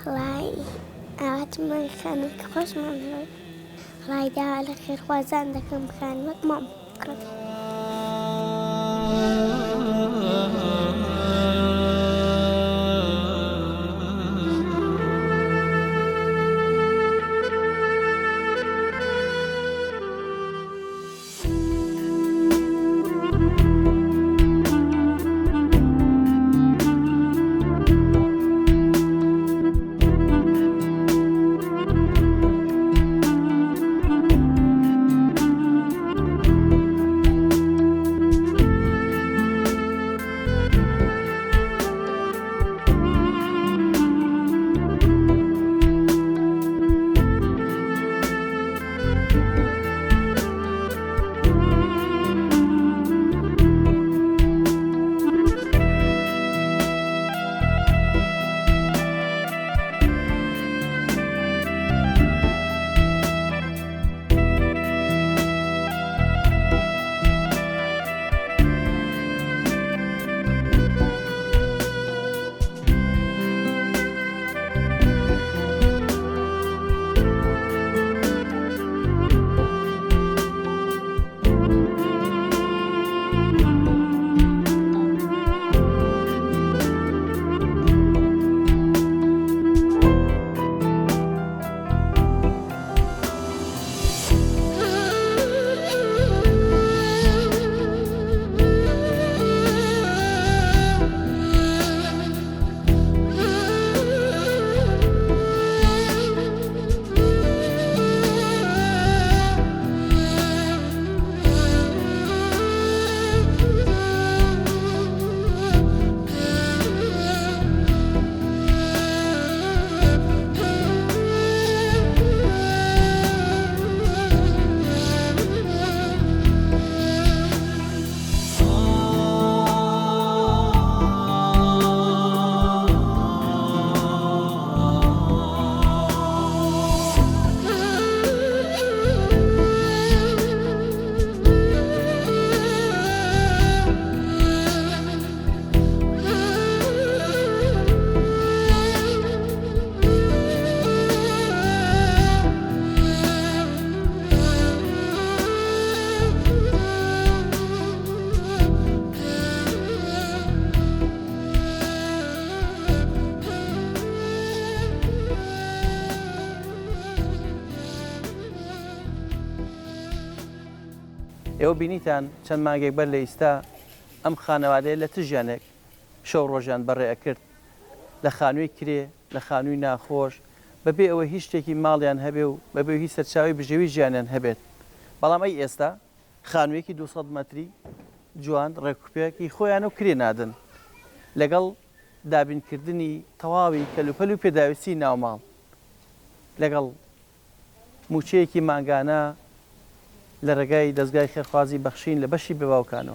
وڵی ئاواتمان خانووی خۆشمان هەوێت وڵی داوا لە خێرخوازان دەکەم بخان وەک مام بکڕێت. ئێوە بینیتان چەند مانگێک بەر لە ئێستا ئەم خانەوادەیە لە تژیانێک شەو ڕۆژیان بەڕێ کرد لە خانووی کرێ لە خانووی ناخۆش بەبێ ئەوە هیچ شتێکی ماڵیان هەبێ و بەبێ هیچ سەرچاوی بژێوی ژیانیان هەبێت. بەڵام ئەی ئێستا خانوویەکی 200 مەتری جوان ڕێکوپێکی خۆیان و کرێ نادن لەگەڵ دابینکردنی تەواوی کەلوپەل و پێداویستی ناوماڵ لەگەڵ موچەیەکی مانگانە لە ڕێگای دەستگای خێرخوازی بەخشین لە بەشی بێباوکانەوە.